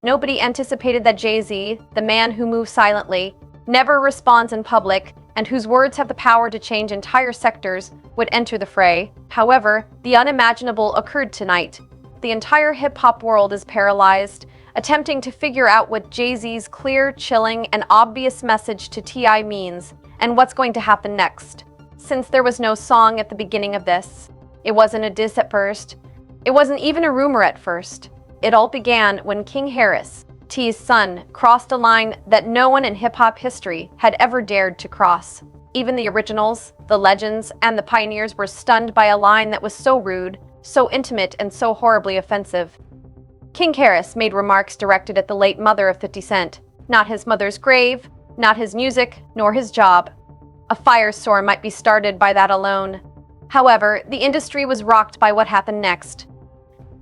Nobody anticipated that Jay-Z, the man who moves silently, never responds in public, and whose words have the power to change entire sectors, would enter the fray. However, the unimaginable occurred tonight. The entire hip-hop world is paralyzed, attempting to figure out what Jay-Z's clear, chilling, and obvious message to T.I. means, and what's going to happen next. Since there was no song at the beginning of this, it wasn't a diss at first, it wasn't even a rumor at first. It all began when King Harris, T's son, crossed a line that no one in hip-hop history had ever dared to cross. Even the originals, the legends, and the pioneers were stunned by a line that was so rude, so intimate, and so horribly offensive. King Harris made remarks directed at the late mother of 50 Cent, not his mother's grave, not his music, nor his job. A firestorm might be started by that alone. However, the industry was rocked by what happened next.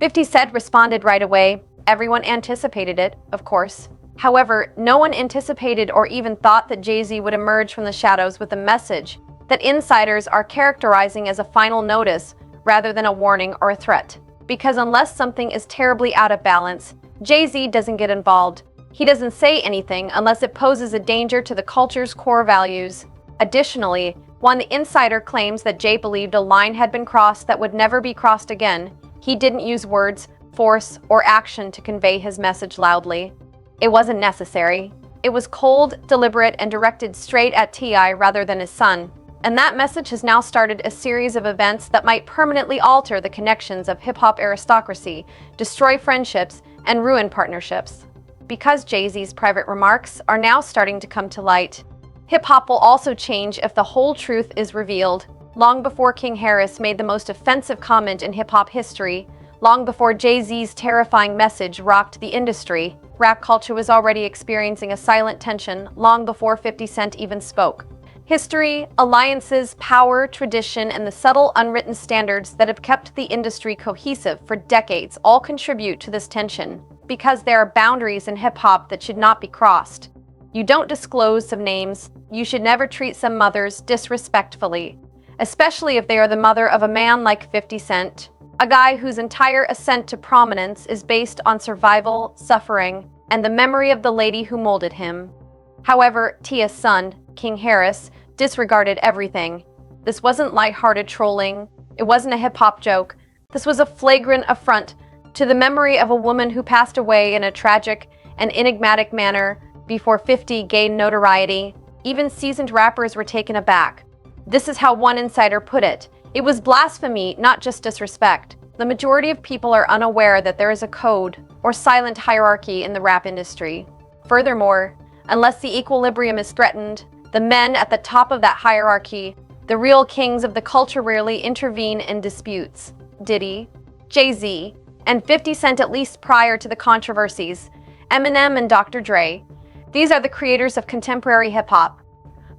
50 Cent responded right away. Everyone anticipated it, of course. However, no one anticipated or even thought that Jay-Z would emerge from the shadows with a message that insiders are characterizing as a final notice rather than a warning or a threat. Because unless something is terribly out of balance, Jay-Z doesn't get involved. He doesn't say anything unless it poses a danger to the culture's core values. Additionally, when the insider claims that Jay believed a line had been crossed that would never be crossed again, he didn't use words, force, or action to convey his message loudly. It wasn't necessary. It was cold, deliberate, and directed straight at T.I. rather than his son. And that message has now started a series of events that might permanently alter the connections of hip-hop aristocracy, destroy friendships, and ruin partnerships. Because Jay-Z's private remarks are now starting to come to light, hip-hop will also change if the whole truth is revealed. Long before King Harris made the most offensive comment in hip-hop history, long before Jay-Z's terrifying message rocked the industry, rap culture was already experiencing a silent tension long before 50 Cent even spoke. History, alliances, power, tradition, and the subtle unwritten standards that have kept the industry cohesive for decades all contribute to this tension, because there are boundaries in hip-hop that should not be crossed. You don't disclose some names. You should never treat some mothers disrespectfully, especially if they are the mother of a man like 50 Cent, a guy whose entire ascent to prominence is based on survival, suffering, and the memory of the lady who molded him. However, Tia's son, King Harris, disregarded everything. This wasn't lighthearted trolling. It wasn't a hip-hop joke. This was a flagrant affront to the memory of a woman who passed away in a tragic and enigmatic manner before 50 gained notoriety. Even seasoned rappers were taken aback. This is how one insider put it. It was blasphemy, not just disrespect. The majority of people are unaware that there is a code or silent hierarchy in the rap industry. Furthermore, unless the equilibrium is threatened, the men at the top of that hierarchy, the real kings of the culture, rarely intervene in disputes. Diddy, Jay-Z, and 50 Cent, at least prior to the controversies, Eminem and Dr. Dre. These are the creators of contemporary hip-hop.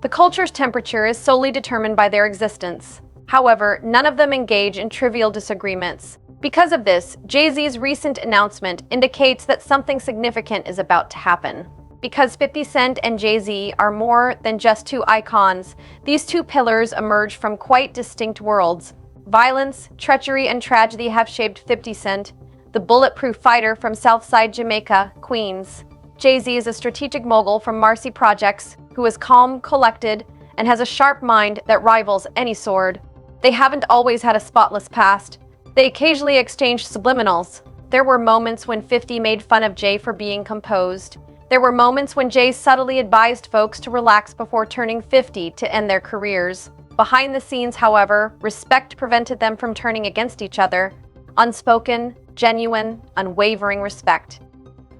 The culture's temperature is solely determined by their existence. However, none of them engage in trivial disagreements. Because of this, Jay-Z's recent announcement indicates that something significant is about to happen. Because 50 Cent and Jay-Z are more than just two icons, these two pillars emerge from quite distinct worlds. Violence, treachery, and tragedy have shaped 50 Cent, the bulletproof fighter from Southside Jamaica, Queens. Jay-Z is a strategic mogul from Marcy Projects, who is calm, collected, and has a sharp mind that rivals any sword. They haven't always had a spotless past. They occasionally exchanged subliminals. There were moments when 50 made fun of Jay for being composed. There were moments when Jay subtly advised folks to relax before turning 50 to end their careers. Behind the scenes, however, respect prevented them from turning against each other. Unspoken, genuine, unwavering respect.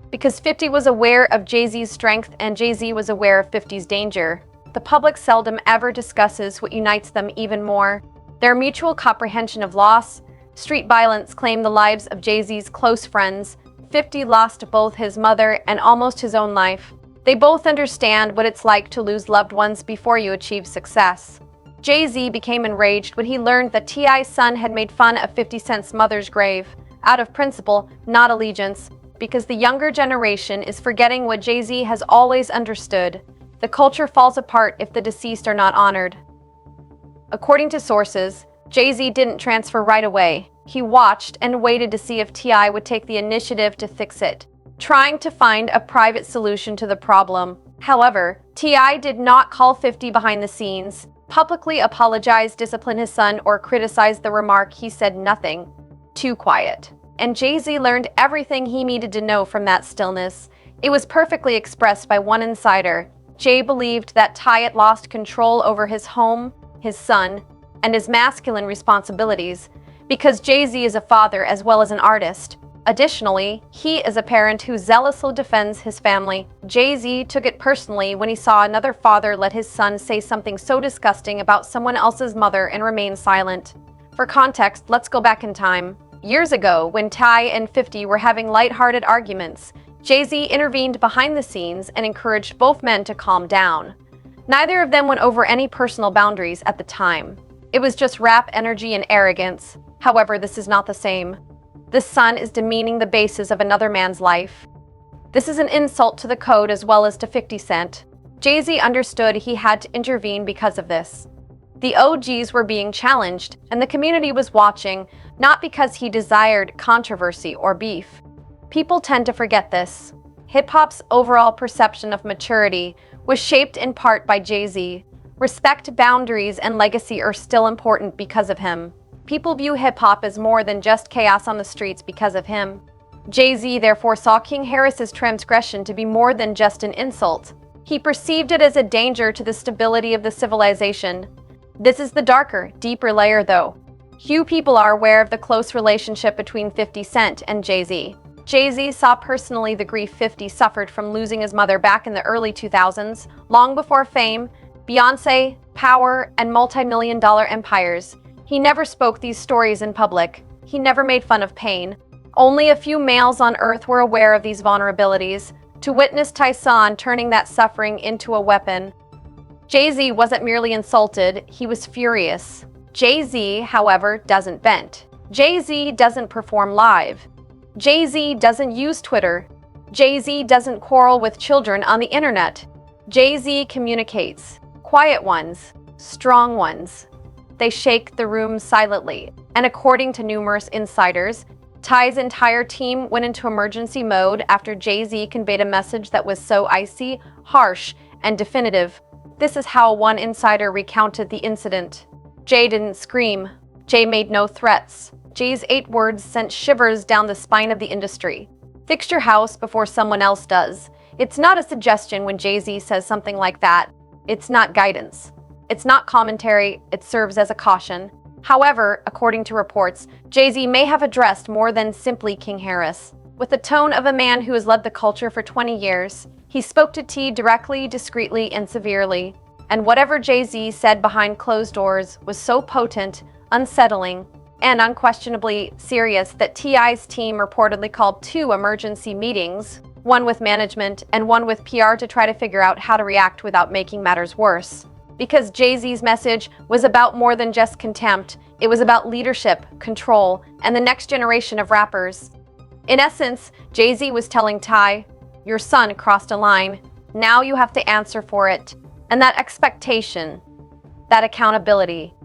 Because 50 was aware of Jay-Z's strength and Jay-Z was aware of 50's danger, the public seldom ever discusses what unites them even more: their mutual comprehension of loss. Street violence claimed the lives of Jay-Z's close friends. 50 lost both his mother and almost his own life. They both understand what it's like to lose loved ones before you achieve success. Jay-Z became enraged when he learned that T.I.'s son had made fun of 50 Cent's mother's grave, out of principle, not allegiance, because the younger generation is forgetting what Jay-Z has always understood. The culture falls apart if the deceased are not honored. According to sources, Jay-Z didn't transfer right away. He watched and waited to see if T.I. would take the initiative to fix it. trying to find a private solution to the problem. However, T.I. did not call 50 behind the scenes, publicly apologize, discipline his son, or criticize the remark. He said nothing. Too quiet. And Jay-Z learned everything he needed to know from that stillness. It was perfectly expressed by one insider. Jay believed that Ty had lost control over his home, his son, and his masculine responsibilities, because Jay-Z is a father as well as an artist. Additionally, he is a parent who zealously defends his family. Jay-Z took it personally when he saw another father let his son say something so disgusting about someone else's mother and remain silent. For context, let's go back in time. Years ago, when Ty and 50 were having lighthearted arguments, Jay-Z intervened behind the scenes and encouraged both men to calm down. Neither of them went over any personal boundaries at the time. It was just rap energy and arrogance. However, this is not the same. This son is demeaning the basis of another man's life. This is an insult to the code as well as to 50 Cent. Jay-Z understood he had to intervene because of this. The OGs were being challenged, and the community was watching, not because he desired controversy or beef. People tend to forget this. Hip-hop's overall perception of maturity was shaped in part by Jay-Z. Respect, boundaries, and legacy are still important because of him. People view hip-hop as more than just chaos on the streets because of him. Jay-Z therefore saw King Harris's transgression to be more than just an insult. He perceived it as a danger to the stability of the civilization. This is the darker, deeper layer though. Few people are aware of the close relationship between 50 Cent and Jay-Z. Jay-Z saw personally the grief 50 suffered from losing his mother back in the early 2000s, long before fame, Beyoncé, power, and multi-million-dollar empires. He never spoke these stories in public. He never made fun of pain. Only a few males on Earth were aware of these vulnerabilities. To witness Tyson turning that suffering into a weapon. Jay-Z wasn't merely insulted, he was furious. Jay-Z, however, doesn't vent. Jay-Z doesn't perform live. Jay-Z doesn't use Twitter. Jay-Z doesn't quarrel with children on the internet. Jay-Z communicates. Quiet ones, strong ones. They shake the room silently, and according to numerous insiders, Ty's entire team went into emergency mode after Jay-Z conveyed a message that was so icy, harsh, and definitive. This is how one insider recounted the incident. Jay didn't scream. Jay made no threats. Jay's 8 words sent shivers down the spine of the industry. Fix your house before someone else does. It's not a suggestion when Jay-Z says something like that. It's not guidance. It's not commentary, it serves as a caution. However, according to reports, Jay-Z may have addressed more than simply King Harris. With the tone of a man who has led the culture for 20 years, he spoke to T directly, discreetly, and severely. And whatever Jay-Z said behind closed doors was so potent, unsettling, and unquestionably serious that T.I.'s team reportedly called 2 emergency meetings, one with management and one with PR to try to figure out how to react without making matters worse. Because Jay-Z's message was about more than just contempt, it was about leadership, control, and the next generation of rappers. In essence, Jay-Z was telling Ty, your son crossed a line, now you have to answer for it. And that expectation, that accountability,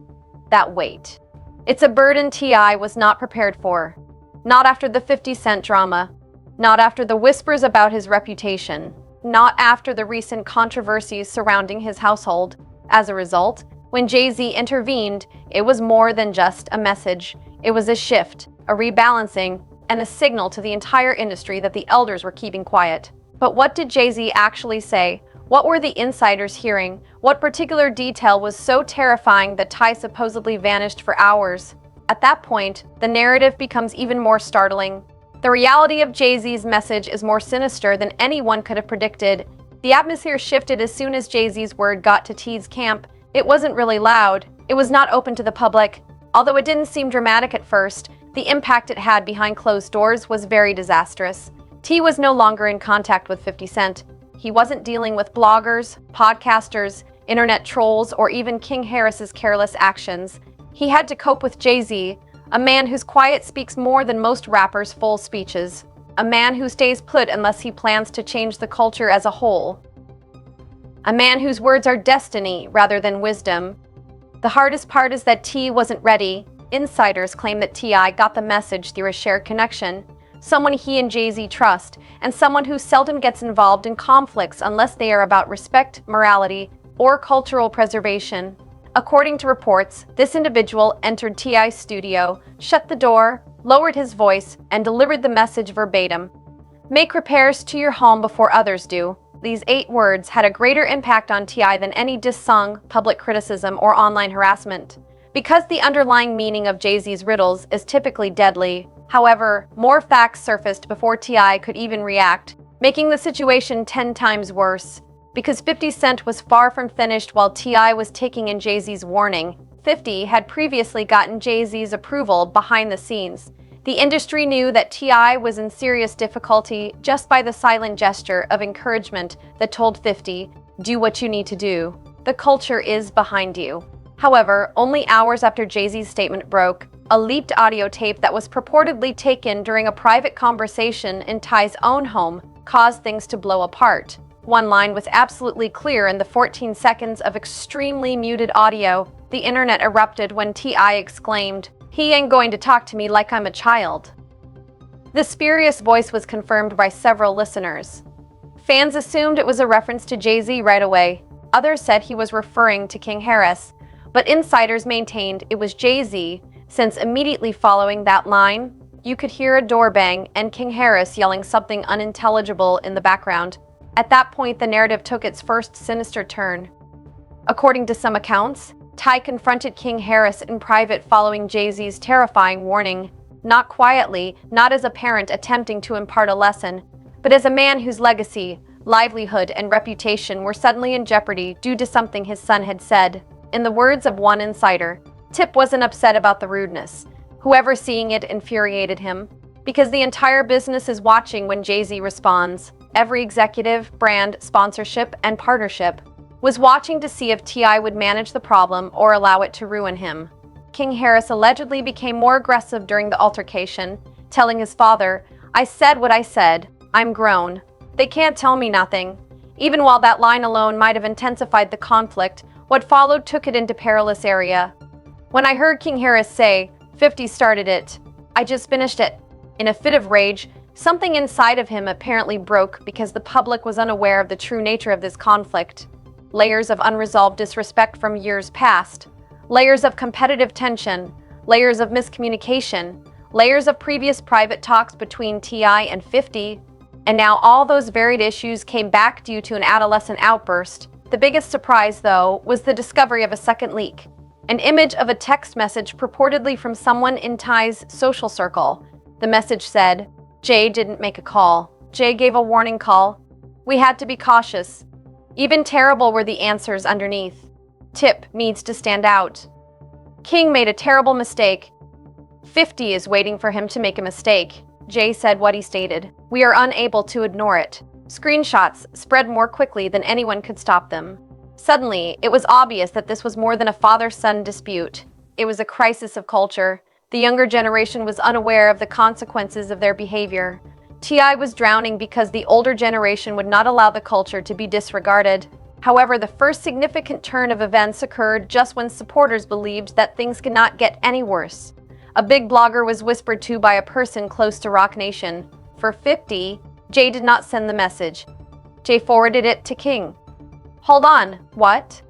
that weight. It's a burden T.I. was not prepared for. Not after the 50 Cent drama, not after the whispers about his reputation, not after the recent controversies surrounding his household. As a result, when Jay-Z intervened, it was more than just a message. It was a shift, a rebalancing, and a signal to the entire industry that the elders were keeping quiet. But what did Jay-Z actually say? What were the insiders hearing? What particular detail was so terrifying that Ty supposedly vanished for hours? At that point, the narrative becomes even more startling. The reality of Jay-Z's message is more sinister than anyone could have predicted. The atmosphere shifted as soon as Jay-Z's word got to T's camp. It wasn't really loud. It was not open to the public. Although it didn't seem dramatic at first, the impact it had behind closed doors was very disastrous. T was no longer in contact with 50 Cent. He wasn't dealing with bloggers, podcasters, internet trolls, or even King Harris's careless actions. He had to cope with Jay-Z, a man whose quiet speaks more than most rappers' full speeches. A man who stays put unless he plans to change the culture as a whole. A man whose words are destiny rather than wisdom. The hardest part is that T wasn't ready. Insiders claim that T.I. got the message through a shared connection. someone he and Jay-Z trust, and someone who seldom gets involved in conflicts unless they are about respect, morality, or cultural preservation. According to reports, this individual entered T.I.'s studio, shut the door, lowered his voice, and delivered the message verbatim. "Make repairs to your home before others do." These 8 words had a greater impact on T.I. than any diss-song, public criticism, or online harassment. Because the underlying meaning of Jay-Z's riddles is typically deadly, however, more facts surfaced before T.I. could even react, making the situation 10 times worse. Because 50 Cent was far from finished while T.I. was taking in Jay-Z's warning, 50 had previously gotten Jay-Z's approval behind the scenes. The industry knew that T.I. was in serious difficulty just by the silent gesture of encouragement that told 50, "Do what you need to do. The culture is behind you." However, only hours after Jay-Z's statement broke, a leaked audio tape that was purportedly taken during a private conversation in Ty's own home caused things to blow apart. One line was absolutely clear in the 14 seconds of extremely muted audio. The internet erupted when T.I. exclaimed, "He ain't going to talk to me like I'm a child." The spurious voice was confirmed by several listeners. Fans assumed it was a reference to Jay-Z right away. Others said he was referring to King Harris, but insiders maintained it was Jay-Z, since immediately following that line, you could hear a door bang and King Harris yelling something unintelligible in the background. At that point, the narrative took its first sinister turn. According to some accounts, Ty confronted King Harris in private following Jay-Z's terrifying warning, not quietly, not as a parent attempting to impart a lesson, but as a man whose legacy, livelihood, and reputation were suddenly in jeopardy due to something his son had said. In the words of one insider, Tip wasn't upset about the rudeness. Whoever seeing it infuriated him, because the entire business is watching when Jay-Z responds. Every executive, brand, sponsorship, and partnership was watching to see if T.I. would manage the problem or allow it to ruin him. King Harris allegedly became more aggressive during the altercation, telling his father, "I said what I said. I'm grown. They can't tell me nothing." Even while that line alone might have intensified the conflict, what followed took it into perilous area. When I heard King Harris say, 50 started it, I just finished it. In a fit of rage, something inside of him apparently broke because the public was unaware of the true nature of this conflict. Layers of unresolved disrespect from years past, layers of competitive tension, layers of miscommunication, layers of previous private talks between T.I. and 50, and now all those varied issues came back due to an adolescent outburst. The biggest surprise, though, was the discovery of a second leak. An image of a text message purportedly from someone in Ty's social circle. The message said, "Jay didn't make a call. Jay gave a warning call. We had to be cautious." Even terrible were the answers underneath. Tip needs to stand out. King made a terrible mistake. 50 is waiting for him to make a mistake. Jay said what he stated. We are unable to ignore it. Screenshots spread more quickly than anyone could stop them. Suddenly, it was obvious that this was more than a father-son dispute. It was a crisis of culture. The younger generation was unaware of the consequences of their behavior. T.I. was drowning because the older generation would not allow the culture to be disregarded. However, the first significant turn of events occurred just when supporters believed that things could not get any worse. A big blogger was whispered to by a person close to Roc Nation. For 50, Jay did not send the message. Jay forwarded it to King. Hold on, what?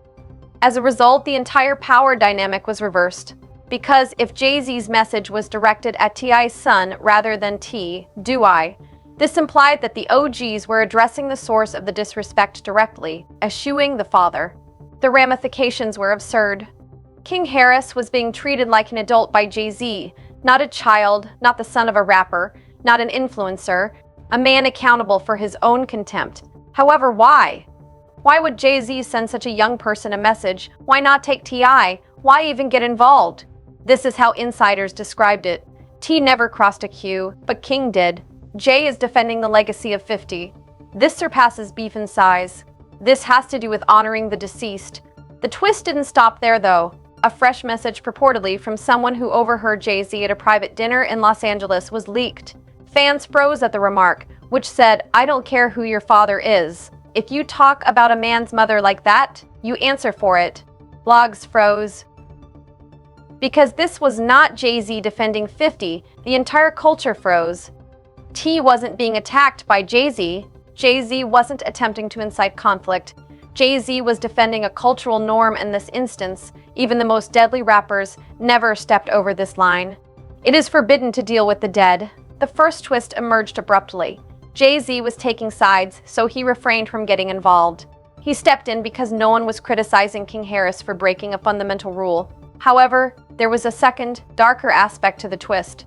As a result, the entire power dynamic was reversed. Because if Jay-Z's message was directed at T.I.'s son rather than T.I., this implied that the OGs were addressing the source of the disrespect directly, eschewing the father. The ramifications were absurd. King Harris was being treated like an adult by Jay-Z, not a child, not the son of a rapper, not an influencer, a man accountable for his own contempt. However, why? Why would Jay-Z send such a young person a message? Why not take T.I.? Why even get involved? This is how insiders described it. T never crossed a Q, but King did. Jay is defending the legacy of 50. This surpasses beef in size. This has to do with honoring the deceased. The twist didn't stop there, though. A fresh message purportedly from someone who overheard Jay-Z at a private dinner in Los Angeles was leaked. Fans froze at the remark, which said, "I don't care who your father is. If you talk about a man's mother like that, you answer for it." Blogs froze. Because this was not Jay-Z defending 50, the entire culture froze. T wasn't being attacked by Jay-Z. Jay-Z wasn't attempting to incite conflict. Jay-Z was defending a cultural norm in this instance. Even the most deadly rappers never stepped over this line. It is forbidden to deal with the dead. The first twist emerged abruptly. Jay-Z was taking sides, so he refrained from getting involved. He stepped in because no one was criticizing King Harris for breaking a fundamental rule. However, there was a second, darker aspect to the twist.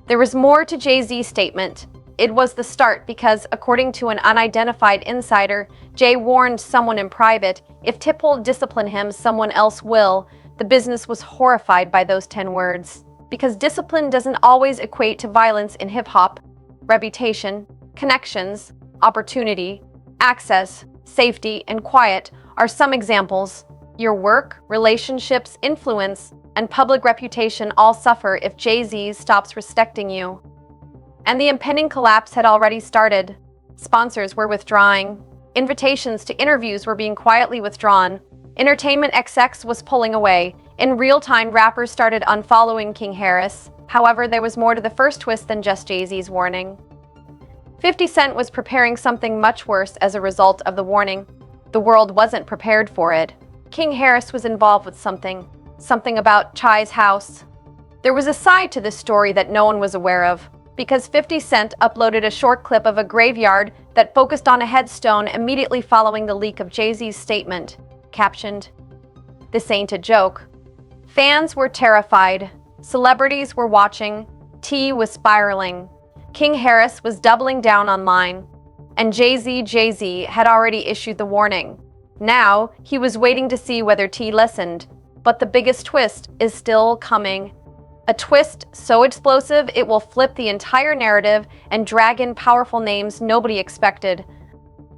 There was more to Jay-Z's statement. It was the start because, according to an unidentified insider, Jay warned someone in private, if Tip will discipline him, someone else will. The business was horrified by those 10 words. Because discipline doesn't always equate to violence in hip-hop. Reputation, connections, opportunity, access, safety, and quiet are some examples. Your work, relationships, influence, and public reputation all suffer if Jay-Z stops respecting you. And the impending collapse had already started. Sponsors were withdrawing. Invitations to interviews were being quietly withdrawn. Entertainment XX was pulling away. In real time, rappers started unfollowing King Harris. However, there was more to the first twist than just Jay-Z's warning. 50 Cent was preparing something much worse as a result of the warning. The world wasn't prepared for it. King Harris was involved with something about Chai's house. There was a side to this story that no one was aware of, because 50 Cent uploaded a short clip of a graveyard that focused on a headstone immediately following the leak of Jay-Z's statement, captioned, "This ain't a joke." Fans were terrified. Celebrities were watching. T was spiraling. King Harris was doubling down online. And Jay-Z had already issued the warning. Now, he was waiting to see whether T listened. But the biggest twist is still coming. A twist so explosive it will flip the entire narrative and drag in powerful names nobody expected.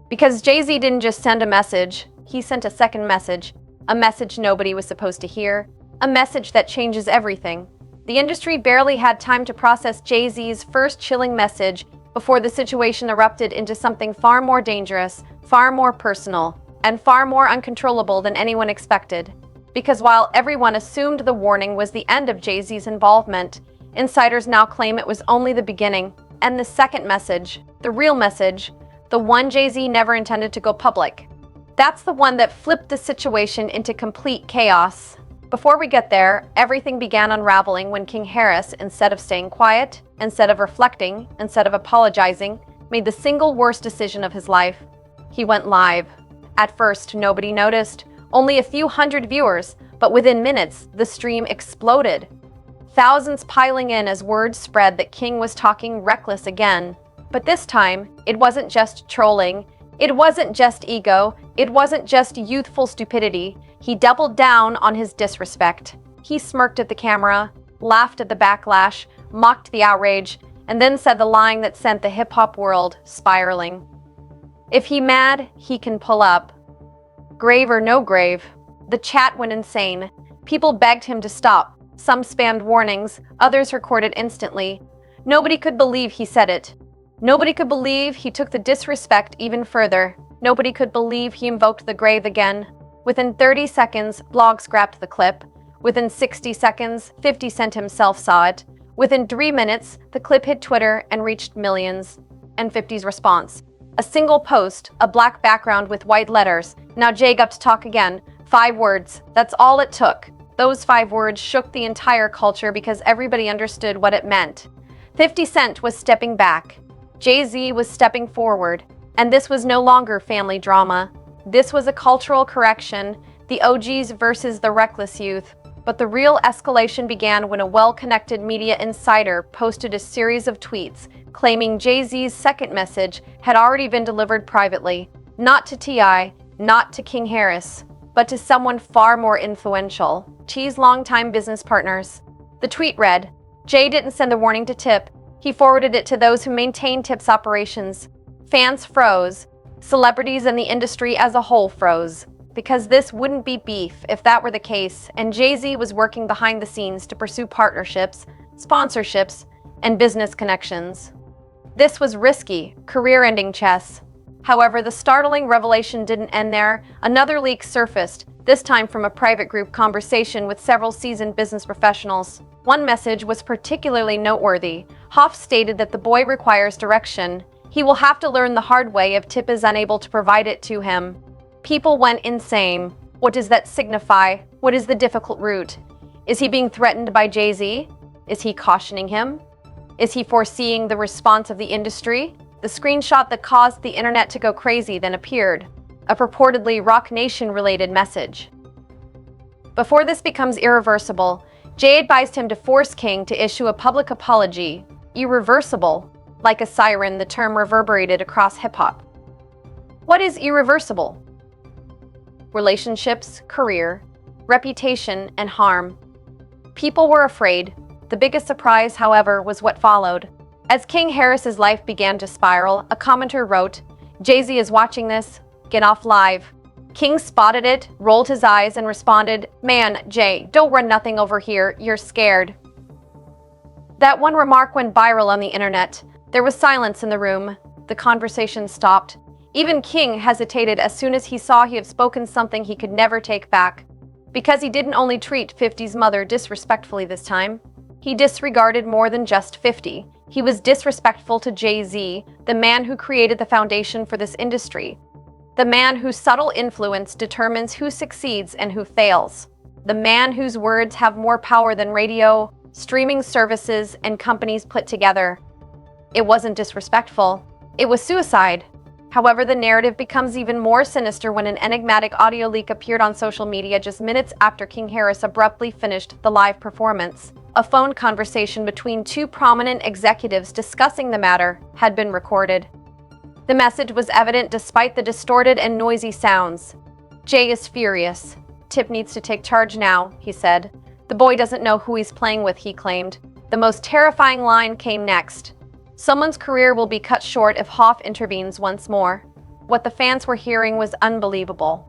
Because Jay-Z didn't just send a message, he sent a second message. A message nobody was supposed to hear. A message that changes everything. The industry barely had time to process Jay-Z's first chilling message before the situation erupted into something far more dangerous, far more personal, and far more uncontrollable than anyone expected. Because while everyone assumed the warning was the end of Jay-Z's involvement, insiders now claim it was only the beginning. And the second message, the real message, the one Jay-Z never intended to go public. That's the one that flipped the situation into complete chaos. Before we get there, everything began unraveling when King Harris, instead of staying quiet, instead of reflecting, instead of apologizing, made the single worst decision of his life. He went live. At first, nobody noticed. Only a few hundred viewers, but within minutes, the stream exploded. Thousands piling in as word spread that King was talking reckless again. But this time, it wasn't just trolling. It wasn't just ego. It wasn't just youthful stupidity. He doubled down on his disrespect. He smirked at the camera, laughed at the backlash, mocked the outrage, and then said the line that sent the hip-hop world spiraling. If he mad, he can pull up. Grave or no grave. The chat went insane. People begged him to stop. Some spammed warnings, others recorded instantly. Nobody could believe he said it. Nobody could believe he took the disrespect even further. Nobody could believe he invoked the grave again. Within 30 seconds, blogs scrapped the clip. Within 60 seconds, 50 Cent himself saw it. Within 3 minutes, the clip hit Twitter and reached millions. And 50's response. A single post, a black background with white letters. Now Jay got to talk again. 5 words. That's all it took. Those 5 words shook the entire culture because everybody understood what it meant. 50 Cent was stepping back. Jay-Z was stepping forward. And this was no longer family drama. This was a cultural correction, the OGs versus the reckless youth. But the real escalation began when a well-connected media insider posted a series of tweets claiming Jay-Z's second message had already been delivered privately, not to T.I., not to King Harris, but to someone far more influential, T's longtime business partners. The tweet read, "Jay didn't send the warning to Tip. He forwarded it to those who maintain Tip's operations." Fans froze. Celebrities and the industry as a whole froze. Because this wouldn't be beef if that were the case, and Jay-Z was working behind the scenes to pursue partnerships, sponsorships, and business connections. This was risky, career-ending chess. However, the startling revelation didn't end there. Another leak surfaced, this time from a private group conversation with several seasoned business professionals. One message was particularly noteworthy. Hoff stated that the boy requires direction. He will have to learn the hard way if Tip is unable to provide it to him. People went insane. What does that signify? What is the difficult route? Is he being threatened by Jay-Z? Is he cautioning him? Is he foreseeing the response of the industry? The screenshot that caused the internet to go crazy then appeared, a purportedly Roc Nation-related message. Before this becomes irreversible, Jay advised him to force King to issue a public apology. Irreversible. Like a siren, the term reverberated across hip-hop. What is irreversible? Relationships, career, reputation, and harm. People were afraid. The biggest surprise, however, was what followed. As King Harris's life began to spiral, a commenter wrote, "Jay-Z is watching this. Get off live." King spotted it, rolled his eyes, and responded, "Man, Jay, don't run nothing over here. You're scared." That one remark went viral on the internet. There was silence in the room. The conversation stopped. Even King hesitated as soon as he saw he had spoken something he could never take back. Because he didn't only treat 50's mother disrespectfully this time. He disregarded more than just 50. He was disrespectful to Jay-Z, the man who created the foundation for this industry. The man whose subtle influence determines who succeeds and who fails. The man whose words have more power than radio, streaming services, and companies put together. It wasn't disrespectful. It was suicide. However, the narrative becomes even more sinister when an enigmatic audio leak appeared on social media just minutes after King Harris abruptly finished the live performance. A phone conversation between two prominent executives discussing the matter had been recorded. The message was evident despite the distorted and noisy sounds. "Jay is furious. Tip needs to take charge now," he said. "The boy doesn't know who he's playing with," he claimed. The most terrifying line came next. "Someone's career will be cut short if Hoff intervenes once more." What the fans were hearing was unbelievable.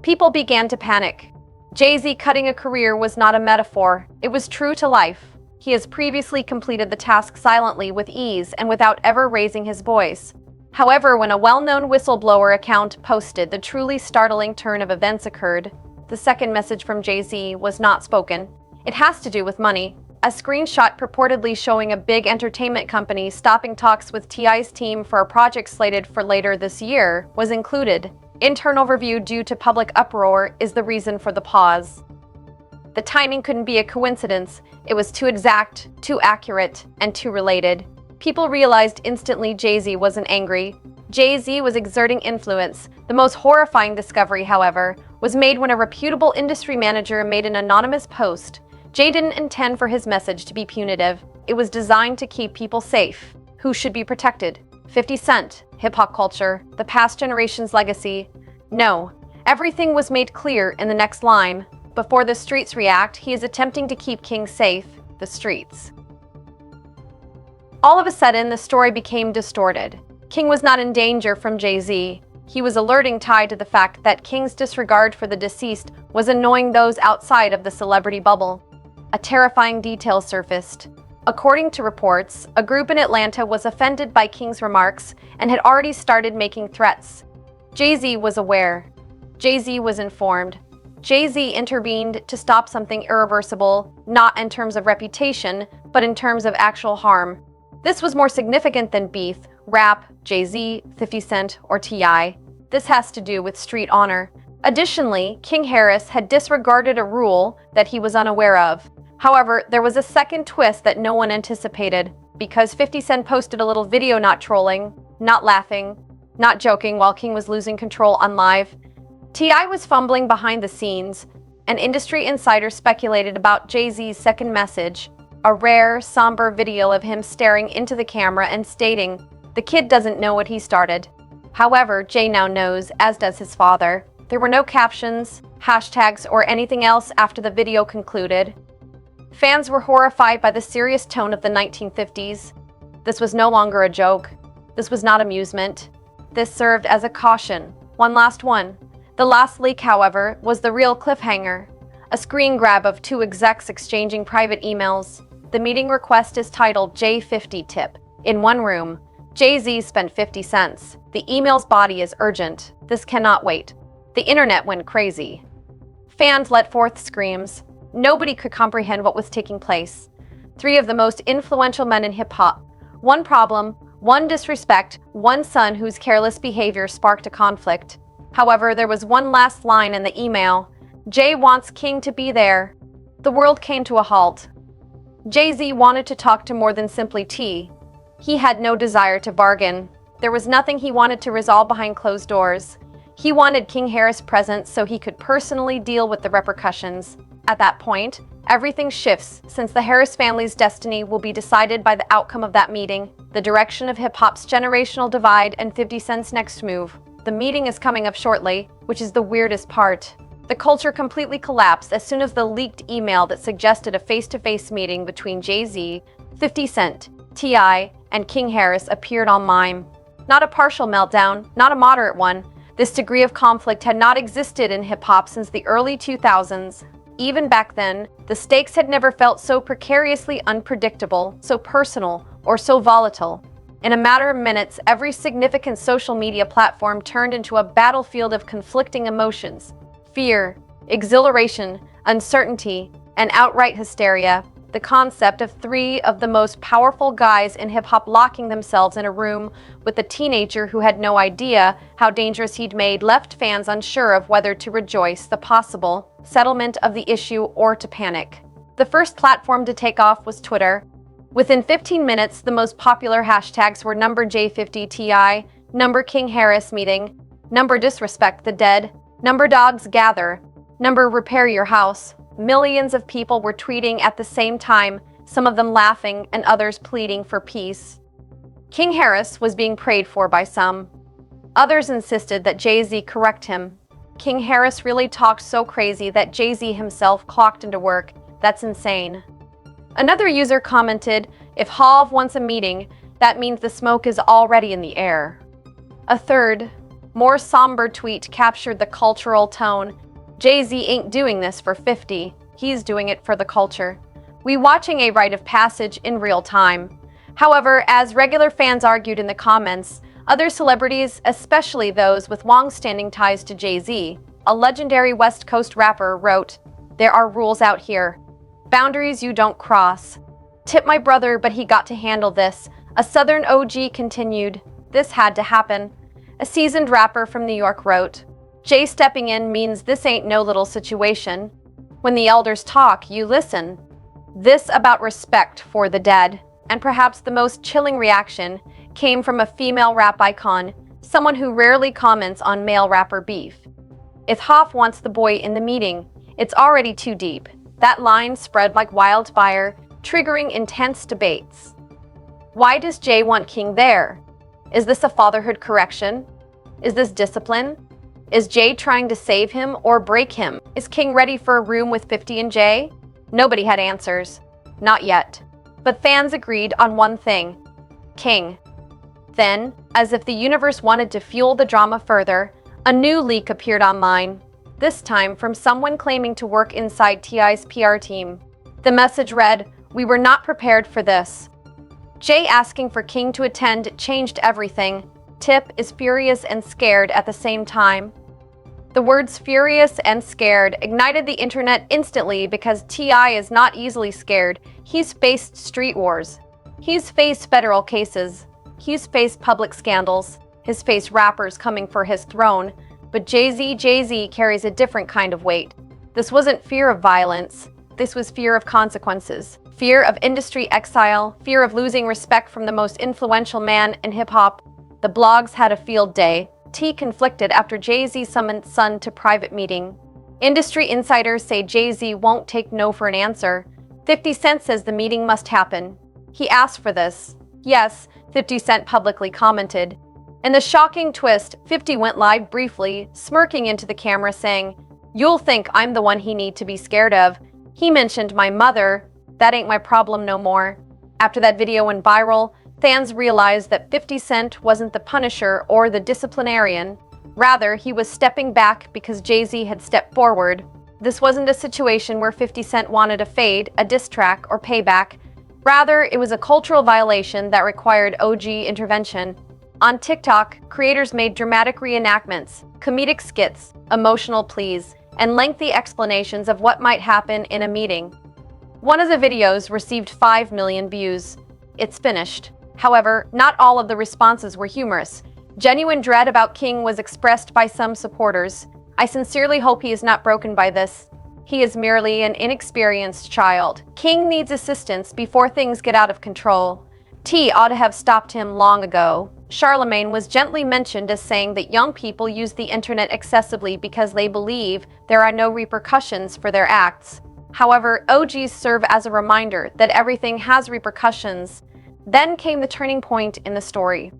People began to panic. Jay-Z cutting a career was not a metaphor. It was true to life. He has previously completed the task silently, with ease, and without ever raising his voice. However, when a well-known whistleblower account posted the truly startling turn of events occurred, the second message from Jay-Z was not spoken. It has to do with money. A screenshot purportedly showing a big entertainment company stopping talks with T.I.'s team for a project slated for later this year was included. Internal review due to public uproar is the reason for the pause. The timing couldn't be a coincidence. It was too exact, too accurate, and too related. People realized instantly Jay-Z wasn't angry. Jay-Z was exerting influence. The most horrifying discovery, however, was made when a reputable industry manager made an anonymous post. Jay didn't intend for his message to be punitive. It was designed to keep people safe. Who should be protected? 50 Cent, hip-hop culture, the past generation's legacy. No, everything was made clear in the next line. Before the streets react, he is attempting to keep King safe, the streets. All of a sudden, the story became distorted. King was not in danger from Jay-Z. He was alerting tied to the fact that King's disregard for the deceased was annoying those outside of the celebrity bubble. A terrifying detail surfaced. According to reports, a group in Atlanta was offended by King's remarks and had already started making threats. Jay-Z was aware. Jay-Z was informed. Jay-Z intervened to stop something irreversible, not in terms of reputation, but in terms of actual harm. This was more significant than beef, rap, Jay-Z, 50 Cent, or T.I. This has to do with street honor. Additionally, King Harris had disregarded a rule that he was unaware of. However, there was a second twist that no one anticipated. Because 50 Cent posted a little video not trolling, not laughing, not joking while King was losing control on live, T.I. was fumbling behind the scenes. An industry insider speculated about Jay-Z's second message, a rare, somber video of him staring into the camera and stating, "The kid doesn't know what he started." However, Jay now knows, as does his father. There were no captions, hashtags, or anything else after the video concluded. Fans were horrified by the serious tone of the 1950s. This was no longer a joke. This was not amusement. This served as a caution. One last one. The last leak, however, was the real cliffhanger. A screen grab of two execs exchanging private emails. The meeting request is titled J50 Tip. In one room, Jay-Z spent 50 cents. The email's body is urgent. This cannot wait. The internet went crazy. Fans let forth screams. Nobody could comprehend what was taking place. three of the most influential men in hip-hop. One problem, one disrespect, one son whose careless behavior sparked a conflict. However, there was one last line in the email. Jay wants King to be there. The world came to a halt. Jay-Z wanted to talk to more than simply T. He had no desire to bargain. There was nothing he wanted to resolve behind closed doors. He wanted King Harris present so he could personally deal with the repercussions. At that point, everything shifts since the Harris family's destiny will be decided by the outcome of that meeting, the direction of hip-hop's generational divide, and 50 Cent's next move. The meeting is coming up shortly, which is the weirdest part. The culture completely collapsed as soon as the leaked email that suggested a face-to-face meeting between Jay-Z, 50 Cent, T.I., and King Harris appeared on Mime. Not a partial meltdown, not a moderate one. This degree of conflict had not existed in hip-hop since the early 2000s. Even back then, the stakes had never felt so precariously unpredictable, so personal, or so volatile. In a matter of minutes, every significant social media platform turned into a battlefield of conflicting emotions. Fear, exhilaration, uncertainty, and outright hysteria. The concept of three of the most powerful guys in hip-hop locking themselves in a room with a teenager who had no idea how dangerous he'd made left fans unsure of whether to rejoice the possible settlement of the issue or to panic. The first platform to take off was Twitter. Within 15 minutes, the most popular hashtags were #J50TI, #King Harris meeting, #Disrespect the dead, #Dogs gather, #Repair your house. Millions of people were tweeting at the same time, some of them laughing and others pleading for peace. King Harris was being prayed for by some. Others insisted that Jay-Z correct him. King Harris really talked so crazy that Jay-Z himself clocked into work. That's insane. Another user commented, if Hov wants a meeting, that means the smoke is already in the air. A third, more somber tweet captured the cultural tone. Jay-Z ain't doing this for 50, he's doing it for the culture. We watching a rite of passage in real time. However, as regular fans argued in the comments, other celebrities, especially those with long-standing ties to Jay-Z, a legendary West Coast rapper, wrote, "There are rules out here. Boundaries you don't cross. Tip my brother, but he got to handle this." A Southern OG continued, "This had to happen." A seasoned rapper from New York wrote, "Jay stepping in means this ain't no little situation. When the elders talk, you listen." This about respect for the dead. And perhaps the most chilling reaction came from a female rap icon, someone who rarely comments on male rapper beef. If Hov wants the boy in the meeting, it's already too deep. That line spread like wildfire, triggering intense debates. Why does Jay want King there? Is this a fatherhood correction? Is this discipline? Is Jay trying to save him or break him? Is King ready for a room with 50 and Jay? Nobody had answers. Not yet. But fans agreed on one thing. King. Then, as if the universe wanted to fuel the drama further, a new leak appeared online. This time from someone claiming to work inside T.I.'s PR team. The message read, "We were not prepared for this." Jay asking for King to attend changed everything. Tip is furious and scared at the same time. The words furious and scared ignited the internet instantly because T.I. is not easily scared. He's faced street wars. He's faced federal cases. He's faced public scandals. He's faced rappers coming for his throne. But Jay-Z carries a different kind of weight. This wasn't fear of violence. This was fear of consequences. Fear of industry exile. Fear of losing respect from the most influential man in hip-hop. The blogs had a field day. T conflicted after Jay-Z summoned son to private meeting. Industry insiders say Jay-Z won't take no for an answer. 50 Cent says the meeting must happen. He asked for this. Yes, 50 Cent publicly commented. In the shocking twist, 50 went live briefly, smirking into the camera saying, "You'll think I'm the one he need to be scared of. He mentioned my mother. That ain't my problem no more." After that video went viral, fans realized that 50 Cent wasn't the punisher or the disciplinarian. Rather, he was stepping back because Jay-Z had stepped forward. This wasn't a situation where 50 Cent wanted a fade, a diss track, or payback. Rather, it was a cultural violation that required OG intervention. On TikTok, creators made dramatic reenactments, comedic skits, emotional pleas, and lengthy explanations of what might happen in a meeting. One of the videos received 5 million views. It's finished. However, not all of the responses were humorous. Genuine dread about King was expressed by some supporters. I sincerely hope he is not broken by this. He is merely an inexperienced child. King needs assistance before things get out of control. T ought to have stopped him long ago. Charlemagne was gently mentioned as saying that young people use the internet excessively because they believe there are no repercussions for their acts. However, OGs serve as a reminder that everything has repercussions. Then came the turning point in the story.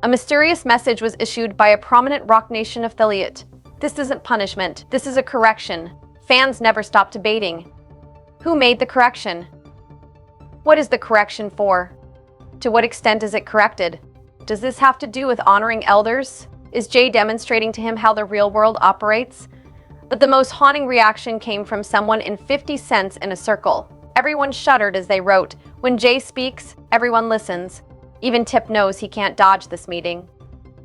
A mysterious message was issued by a prominent Roc Nation affiliate. This isn't punishment, this is a correction. Fans never stop debating. Who made the correction? What is the correction for? To what extent is it corrected? Does this have to do with honoring elders? Is Jay demonstrating to him how the real world operates? But the most haunting reaction came from someone in 50 Cents in a circle. Everyone shuddered as they wrote, "When Jay speaks, everyone listens. Even Tip knows he can't dodge this meeting."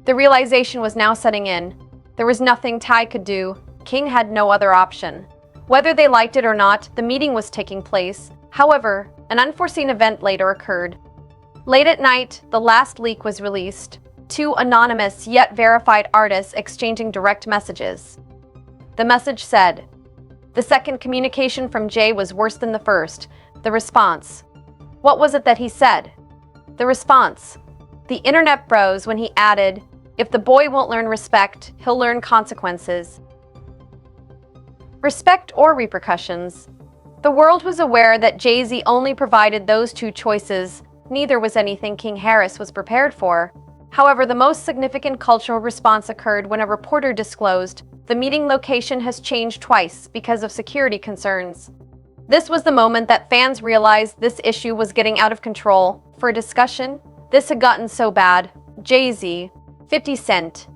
The realization was now setting in. There was nothing Ty could do. King had no other option. Whether they liked it or not, the meeting was taking place. However, an unforeseen event later occurred. Late at night, the last leak was released. 2 anonymous yet verified artists exchanging direct messages. The message said, "The second communication from Jay was worse than the first." The response. What was it that he said? The response. The internet froze when he added, "If the boy won't learn respect, he'll learn consequences." Respect or repercussions? The world was aware that Jay-Z only provided those 2 choices. Neither was anything King Harris was prepared for. However, the most significant cultural response occurred when a reporter disclosed, "The meeting location has changed twice because of security concerns." This was the moment that fans realized this issue was getting out of control. For a discussion, this had gotten so bad. Jay-Z, 50 Cent,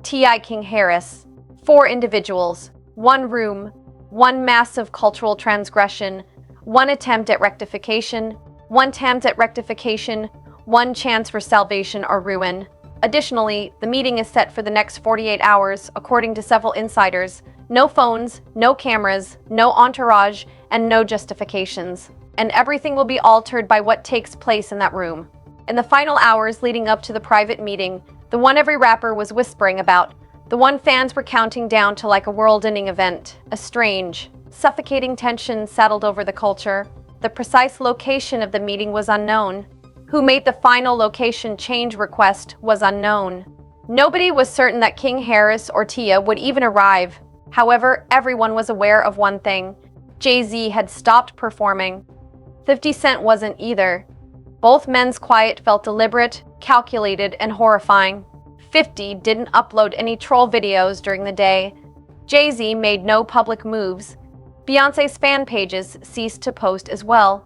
T.I. King Harris, 4 individuals, 1 room, 1 massive cultural transgression, 1 attempt at rectification, 1 chance for salvation or ruin. Additionally, the meeting is set for the next 48 hours, according to several insiders. No phones, no cameras, no entourage, and no justifications. And everything will be altered by what takes place in that room. In the final hours leading up to the private meeting, the one every rapper was whispering about, the one fans were counting down to like a world-ending event, a strange, suffocating tension settled over the culture. The precise location of the meeting was unknown. Who made the final location change request was unknown. Nobody was certain that King Harris or Tia would even arrive. However, everyone was aware of one thing. Jay-Z had stopped performing. 50 Cent wasn't either. Both men's quiet felt deliberate, calculated, and horrifying. 50 didn't upload any troll videos during the day. Jay-Z made no public moves. Beyoncé's fan pages ceased to post as well.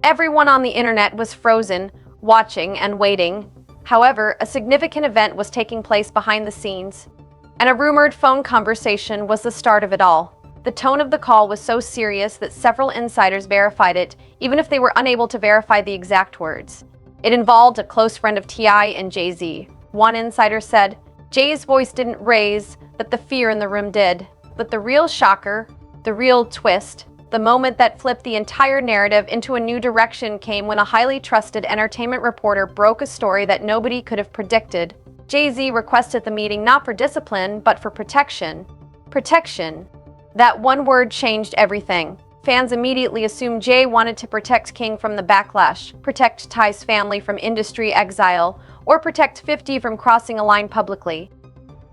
Everyone on the internet was frozen, watching and waiting. However, a significant event was taking place behind the scenes, and a rumored phone conversation was the start of it all. The tone of the call was so serious that several insiders verified it, even if they were unable to verify the exact words. It involved a close friend of T.I. and Jay-Z. One insider said, "Jay's voice didn't raise, but the fear in the room did." But the real shocker, the real twist, the moment that flipped the entire narrative into a new direction came when a highly trusted entertainment reporter broke a story that nobody could have predicted. Jay-Z requested the meeting not for discipline, but for protection. Protection. That one word changed everything. Fans immediately assumed Jay wanted to protect King from the backlash, protect Ty's family from industry exile, or protect 50 from crossing a line publicly.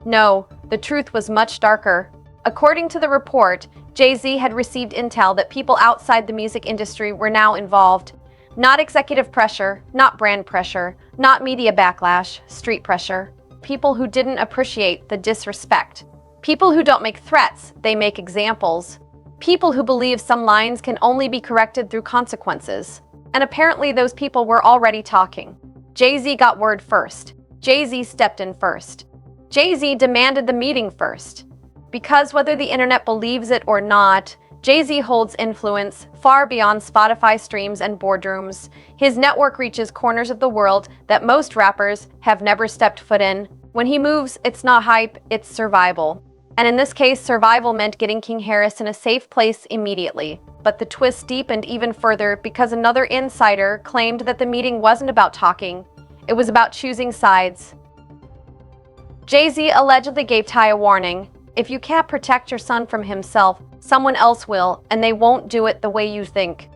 No, the truth was much darker. According to the report, Jay-Z had received intel that people outside the music industry were now involved. Not executive pressure, not brand pressure, not media backlash, street pressure. People who didn't appreciate the disrespect. People who don't make threats, they make examples. People who believe some lines can only be corrected through consequences. And apparently those people were already talking. Jay-Z got word first. Jay-Z stepped in first. Jay-Z demanded the meeting first. Because whether the internet believes it or not, Jay-Z holds influence far beyond Spotify streams and boardrooms. His network reaches corners of the world that most rappers have never stepped foot in. When he moves, it's not hype, it's survival. And in this case, survival meant getting King Harris in a safe place immediately. But the twist deepened even further because another insider claimed that the meeting wasn't about talking, it was about choosing sides. Jay-Z allegedly gave Ty a warning: if you can't protect your son from himself, someone else will, and they won't do it the way you think.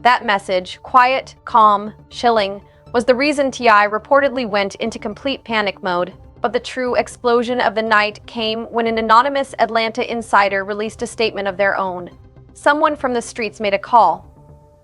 That message, quiet, calm, chilling, was the reason T.I. reportedly went into complete panic mode. But the true explosion of the night came when an anonymous Atlanta insider released a statement of their own. Someone from the streets made a call.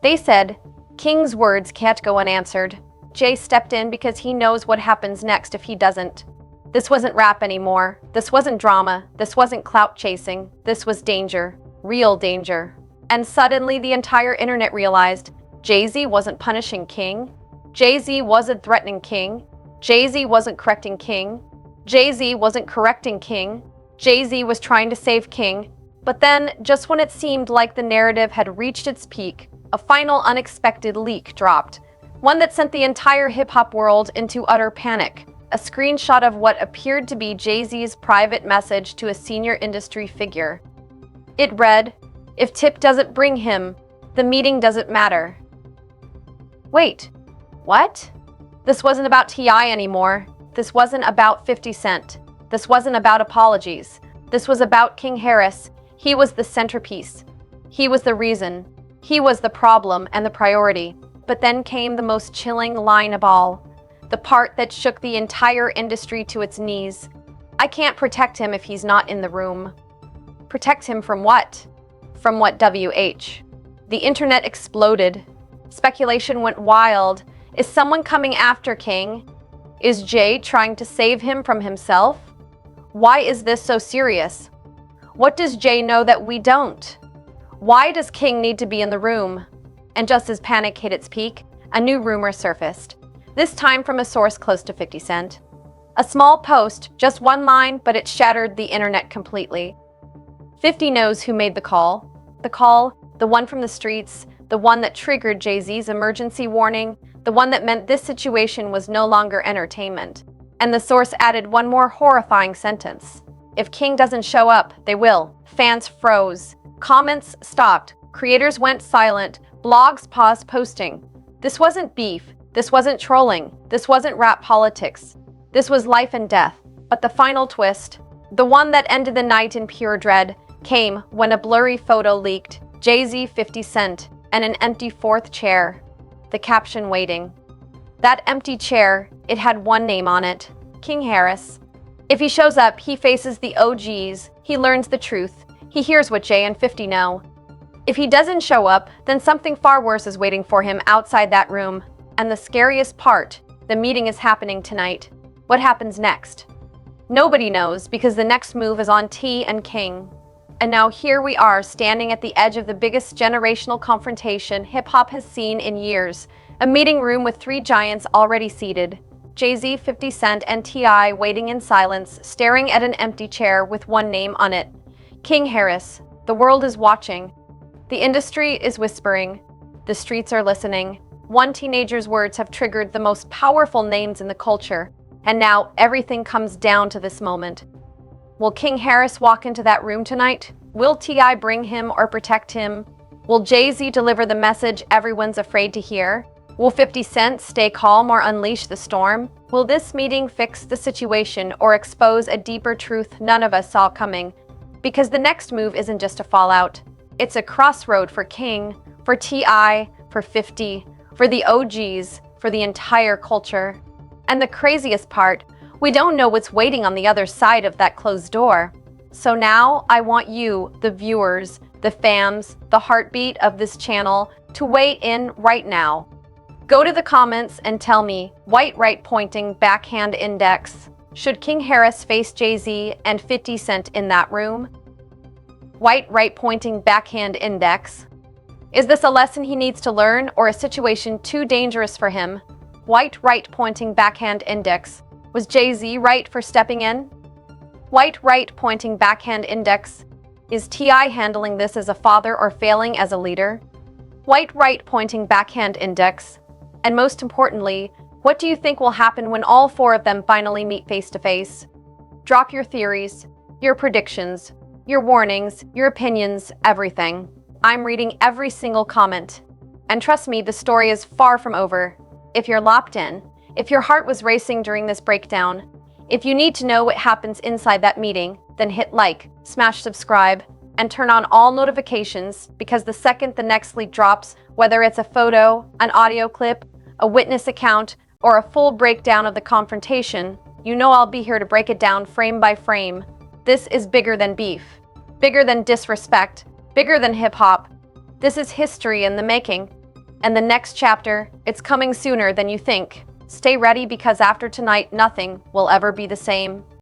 They said, "King's words can't go unanswered." Jay stepped in because he knows what happens next if he doesn't. This wasn't rap anymore. This wasn't drama. This wasn't clout chasing. This was danger. Real danger. And suddenly the entire internet realized Jay-Z wasn't punishing King. Jay-Z wasn't threatening King. Jay-Z wasn't correcting King. Jay-Z wasn't correcting King. Jay-Z was trying to save King. But then, just when it seemed like the narrative had reached its peak, a final unexpected leak dropped. One that sent the entire hip-hop world into utter panic. A screenshot of what appeared to be Jay-Z's private message to a senior industry figure. It read, "If Tip doesn't bring him, the meeting doesn't matter." Wait, what? This wasn't about T.I. anymore. This wasn't about 50 Cent. This wasn't about apologies. This was about King Harris. He was the centerpiece. He was the reason. He was the problem and the priority. But then came the most chilling line of all. The part that shook the entire industry to its knees. I can't protect him if he's not in the room. Protect him from what? From what, WH? The internet exploded. Speculation went wild. Is someone coming after King? Is Jay trying to save him from himself? Why is this so serious? What does Jay know that we don't? Why does King need to be in the room? And just as panic hit its peak, a new rumor surfaced. This time from a source close to 50 Cent. A small post, just one line, but it shattered the internet completely. 50 knows who made the call. The call, the one from the streets, the one that triggered Jay-Z's emergency warning, the one that meant this situation was no longer entertainment. And the source added one more horrifying sentence. If King doesn't show up, they will. Fans froze. Comments stopped. Creators went silent. Blogs paused posting. This wasn't beef. This wasn't trolling. This wasn't rap politics. This was life and death. But the final twist, the one that ended the night in pure dread, came when a blurry photo leaked. Jay-Z, 50 Cent, and an empty fourth chair. The caption waiting. That empty chair, it had one name on it. King Harris. If he shows up, he faces the OGs. He learns the truth. He hears what Jay and 50 know. If he doesn't show up, then something far worse is waiting for him outside that room. And the scariest part, the meeting is happening tonight. What happens next? Nobody knows because the next move is on T and King. And now here we are standing at the edge of the biggest generational confrontation hip-hop has seen in years. A meeting room with three giants already seated. Jay-Z, 50 Cent, and T.I. waiting in silence, staring at an empty chair with one name on it. King Harris. The world is watching. The industry is whispering. The streets are listening. One teenager's words have triggered the most powerful names in the culture. And now everything comes down to this moment. Will King Harris walk into that room tonight? Will T.I. bring him or protect him? Will Jay-Z deliver the message everyone's afraid to hear? Will 50 Cent stay calm or unleash the storm? Will this meeting fix the situation or expose a deeper truth none of us saw coming? Because the next move isn't just a fallout. It's a crossroad for King, for T.I., for 50, for the OGs, for the entire culture. And the craziest part, we don't know what's waiting on the other side of that closed door. So now I want you, the viewers, the fans, the heartbeat of this channel, to weigh in right now. Go to the comments and tell me, white right pointing backhand index, should King Harris face Jay-Z and 50 Cent in that room? White right pointing backhand index. Is this a lesson he needs to learn or a situation too dangerous for him? White right pointing backhand index. Was Jay-Z right for stepping in? White right pointing backhand index. Is T.I. handling this as a father or failing as a leader? White right pointing backhand index. And most importantly, what do you think will happen when all four of them finally meet face to face? Drop your theories. Your predictions, your warnings, your opinions, everything. I'm reading every single comment. And trust me, the story is far from over. If you're locked in, if your heart was racing during this breakdown, if you need to know what happens inside that meeting, then hit like, smash subscribe, and turn on all notifications, because the second the next leak drops, whether it's a photo, an audio clip, a witness account, or a full breakdown of the confrontation, you know I'll be here to break it down frame by frame. This is bigger than beef, bigger than disrespect, bigger than hip-hop. This is history in the making. And the next chapter, it's coming sooner than you think. Stay ready, because after tonight, nothing will ever be the same.